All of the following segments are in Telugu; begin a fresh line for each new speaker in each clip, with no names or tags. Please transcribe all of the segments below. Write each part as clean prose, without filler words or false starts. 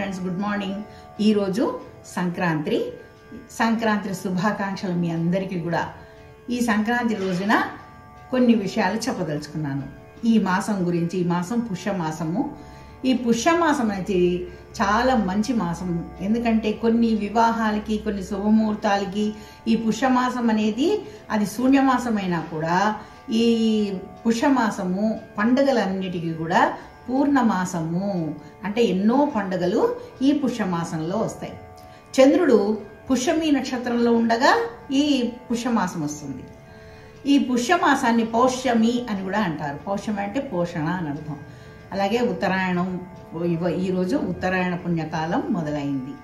Friends, good morning. ఈరోజు సంక్రాంతి శుభాకాంక్షలు మీ అందరికీ కూడా. ఈ సంక్రాంతి రోజున కొన్ని విషయాలు చెప్పదలుచుకున్నాను. ఈ మాసం గురించి. ఈ మాసం పుష్యమాసము. ఈ పుష్యమాసం అనేది చాలా మంచి మాసం. ఎందుకంటే కొన్ని వివాహాలకి, కొన్ని శుభముహూర్తాలకి ఈ పుష్యమాసం అనేది అది శూన్యమాసమైనా కూడా ఈ పుష్యమాసము పండుగలన్నిటికీ కూడా పూర్ణమాసము. అంటే ఎన్నో పండుగలు ఈ పుష్యమాసంలో వస్తాయి. చంద్రుడు పుష్యమి నక్షత్రంలో ఉండగా ఈ పుష్యమాసం వస్తుంది. ఈ పుష్యమాసాన్ని పౌష్యమి అని కూడా అంటారు. పౌష్యమి అంటే పోషణ అని అర్థం. అలాగే ఉత్తరాయణం, ఈరోజు ఉత్తరాయణ పుణ్యకాలం మొదలైంది.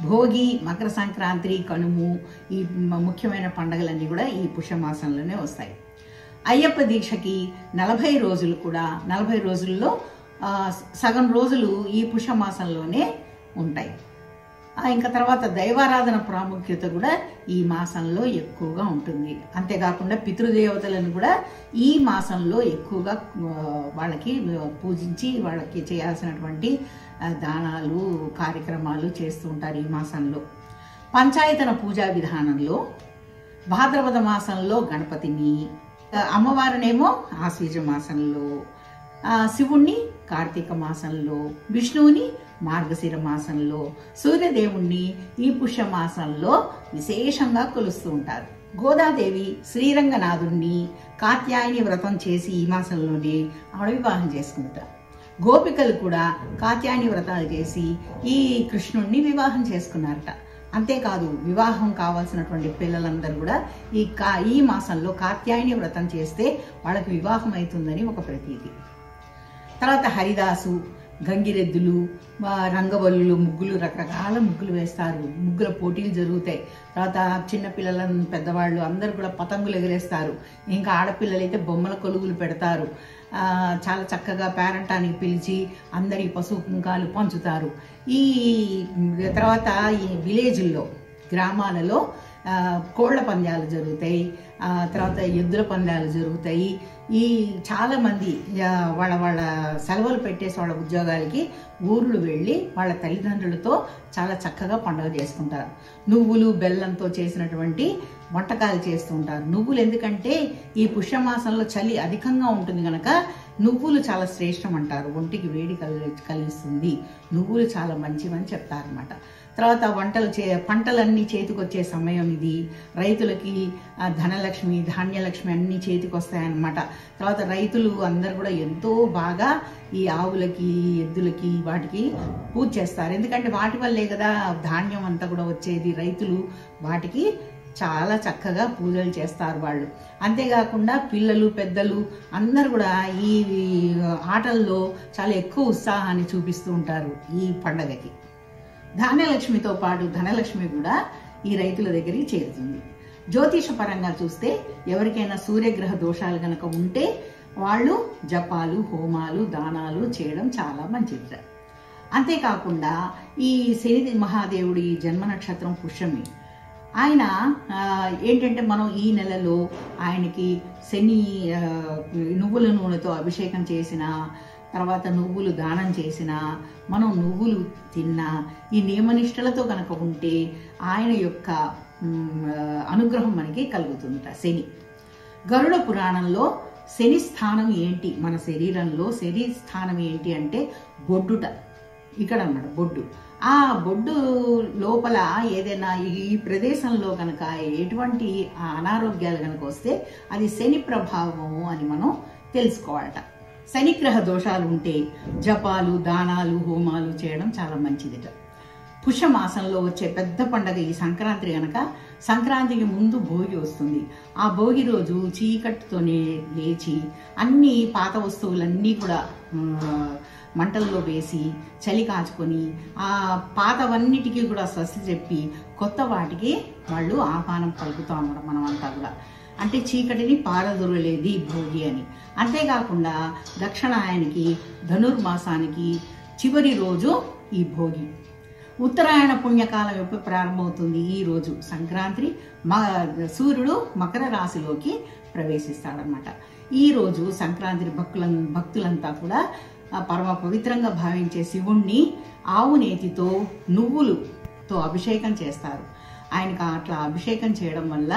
భోగి, మకర సంక్రాంతి, కనుము, ఈ ముఖ్యమైన పండుగలన్నీ కూడా ఈ పుష్యమాసంలోనే వస్తాయి. అయ్యప్ప దీక్షకి 40 రోజులు కూడా, 40 రోజుల్లో సగం రోజులు ఈ పుష్యమాసంలోనే ఉంటాయి. ఇంకా తర్వాత దైవారాధన ప్రాముఖ్యత కూడా ఈ మాసంలో ఎక్కువగా ఉంటుంది. అంతేకాకుండా పితృదేవతలను కూడా ఈ మాసంలో ఎక్కువగా వాళ్ళకి పూజించి వాళ్ళకి చేయాల్సినటువంటి దానాలు, కార్యక్రమాలు చేస్తూ ఉంటారు ఈ మాసంలో. పంచాయతన పూజా విధానంలో భాద్రపద మాసంలో గణపతిని, అమ్మవారినేమో ఆశ్వీజ మాసంలో, శివుణ్ణి కార్తీక మాసంలో, విష్ణువుని మార్గశిర మాసంలో, సూర్యదేవుణ్ణి ఈ పుష్యమాసంలో విశేషంగా కొలుస్తూ ఉంటారు. గోదాదేవి శ్రీరంగనాథుణ్ణి కాత్యాయని వ్రతం చేసి ఈ మాసంలోనే ఆవిడ వివాహం చేసుకుంటారు. గోపికలు కూడా కాత్యాయని వ్రతాలు చేసి ఈ కృష్ణుణ్ణి వివాహం చేసుకున్నారట. అంతేకాదు, వివాహం కావాల్సినటువంటి పిల్లలందరూ కూడా ఈ మాసంలో కాత్యాయని వ్రతం చేస్తే వాళ్ళకి వివాహం అవుతుందని ఒక ప్రతీతి. తర్వాత హరిదాసు, గంగిరెద్దులు, రంగవల్లులు, ముగ్గులు, రకరకాల ముగ్గులు వేస్తారు. ముగ్గుల పోటీలు జరుగుతాయి. తర్వాత చిన్నపిల్లలను, పెద్దవాళ్ళు అందరూ కూడా పతంగులు ఎగరేస్తారు. ఇంకా ఆడపిల్లలైతే బొమ్మల కొలువులు పెడతారు. చాలా చక్కగా పేరంటానికి పిలిచి అందరి పసుపు కుంకాలు పంచుతారు. ఈ తర్వాత ఈ విలేజ్ల్లో, గ్రామాలలో కోళ్ల పందాలు జరుగుతాయి. తర్వాత ఎద్దుల పందాలు జరుగుతాయి. ఈ చాలా మంది వాళ్ళ సెలవులు పెట్టేసి వాళ్ళ ఉద్యోగాలకి ఊర్లు వెళ్ళి వాళ్ళ తల్లిదండ్రులతో చాలా చక్కగా పండుగ చేసుకుంటారు. నువ్వులు, బెల్లంతో చేసినటువంటి వంటకాలు చేస్తూ ఉంటారు. నువ్వులు ఎందుకంటే ఈ పుష్యమాసంలో చలి అధికంగా ఉంటుంది కనుక నువ్వులు చాలా శ్రేష్టం అంటారు. ఒంటికి వేడి కలిగిస్తుంది. నువ్వులు చాలా మంచివని చెప్తారనమాట. తర్వాత పంటలన్నీ చేతికొచ్చే సమయం ఇది. రైతులకి ధనలక్ష్మి, ధాన్యలక్ష్మి అన్నీ చేతికి వస్తాయన్నమాట. తర్వాత రైతులు అందరు కూడా ఎంతో బాగా ఈ ఆవులకి, ఎద్దులకి, వాటికి పూజ చేస్తారు. ఎందుకంటే వాటి వల్లే కదా ధాన్యం అంతా కూడా వచ్చేది. రైతులు వాటికి చాలా చక్కగా పూజలు చేస్తారు వాళ్ళు. అంతేకాకుండా పిల్లలు, పెద్దలు అందరు కూడా ఈ ఆటల్లో చాలా ఎక్కువ ఉత్సాహాన్ని చూపిస్తూ ఉంటారు ఈ పండగకి. ధాన్యలక్ష్మితో పాటు ధనలక్ష్మి కూడా ఈ రైతుల దగ్గరికి చేరుతుంది. జ్యోతిష పరంగా చూస్తే ఎవరికైనా సూర్యగ్రహ దోషాలు కనుక ఉంటే వాళ్ళు జపాలు, హోమాలు, దానాలు చేయడం చాలా మంచిది. అంతేకాకుండా ఈ శని మహాదేవుడి జన్మ నక్షత్రం పుష్యమి. ఆయన ఏంటంటే మనం ఈ నెలలో ఆయనకి శని నువ్వుల నూనెతో అభిషేకం చేసిన తర్వాత నువ్వులు దానం చేసిన, మనం నువ్వులు తిన్నా, ఈ నియమనిష్టలతో కనుక ఉంటే ఆయన యొక్క అనుగ్రహం మనకి కలుగుతుందట. శని గరుడ పురాణంలో శని స్థానం ఏంటి, మన శరీరంలో శని స్థానం ఏంటి అంటే బొడ్డుట. ఇక్కడ అన్నమాట బొడ్డు. ఆ బొడ్డు లోపల ఏదైనా ఈ ప్రదేశంలో కనుక ఎటువంటి అనారోగ్యాలు కనుక వస్తే అది శని ప్రభావము అని మనం తెలుసుకోవాలట. శనిగ్రహ దోషాలు ఉంటే జపాలు, దానాలు, హోమాలు చేయడం చాలా మంచిదిట. పుష్యమాసంలో వచ్చే పెద్ద పండగ ఈ సంక్రాంతి కనుక సంక్రాంతికి ముందు భోగి వస్తుంది. ఆ భోగి రోజు చీకటితోనే లేచి అన్ని పాత వస్తువులన్నీ కూడా మంటల్లో వేసి చలి కాచుకొని ఆ పాతవన్నిటికీ కూడా స్వస్తి చెప్పి కొత్త వాటికి వాళ్ళు ఆహ్వానం పలుకుతాం అన్నమాట మనమంతా కూడా. అంటే చీకటిని పారదొరలేది భోగి అని. అంతేకాకుండా దక్షిణాయనికి, ధనుర్మాసానికి చివరి రోజు ఈ భోగి. ఉత్తరాయణ పుణ్యకాలం ఎప్పుడు ప్రారంభమవుతుంది? ఈ రోజు సంక్రాంతి. సూర్యుడు మకర రాశిలోకి ప్రవేశిస్తాడనమాట. ఈ రోజు సంక్రాంతి భక్తులంతా కూడా పరమ పవిత్రంగా భావించే శివుణ్ణి ఆవు నేతితో నువ్వులతో అభిషేకం చేస్తారు. ఆయనకు అట్లా అభిషేకం చేయడం వల్ల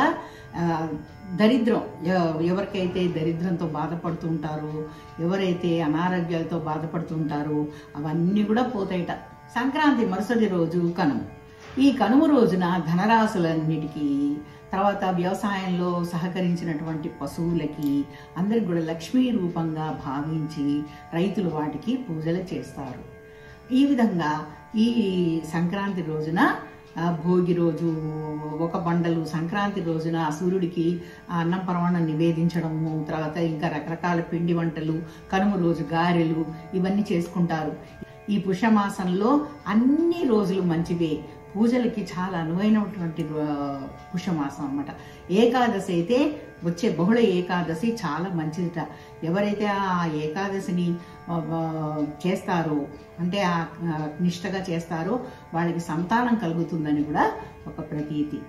దరిద్రం, ఎవరికైతే దరిద్రంతో బాధపడుతూ ఉంటారో, ఎవరైతే అనారోగ్యాలతో బాధపడుతూ ఉంటారో అవన్నీ కూడా పోతాయిట. సంక్రాంతి మరుసటి రోజు కనుమ. ఈ కనుమ రోజున ధనరాశులన్నిటికీ, తర్వాత వ్యవసాయంలో సహకరించినటువంటి పశువులకి అందరికి కూడా లక్ష్మీ రూపంగా భావించి రైతులు వాటికి పూజలు చేస్తారు. ఈ విధంగా ఈ సంక్రాంతి రోజున భోగి రోజు ఒక బండలు, సంక్రాంతి రోజున సూర్యుడికి అన్నం పరమాన్నం నివేదించడము, తర్వాత ఇంకా రకరకాల పిండి వంటలు, కనుమ రోజు గారెలు ఇవన్నీ చేసుకుంటారు. ఈ పుష్యమాసంలో అన్ని రోజులు మంచివే, పూజలకి చాలా అనువైనటువంటి పుష్యమాసం అన్నమాట. ఏకాదశి అయితే వచ్చే బహుళ ఏకాదశి చాలా మంచిదిట. ఎవరైతే ఆ ఏకాదశిని చేస్తారో, అంటే నిష్టగా చేస్తారో వాళ్ళకి సంతానం కలుగుతుందని కూడా ఒక ప్రతీతి.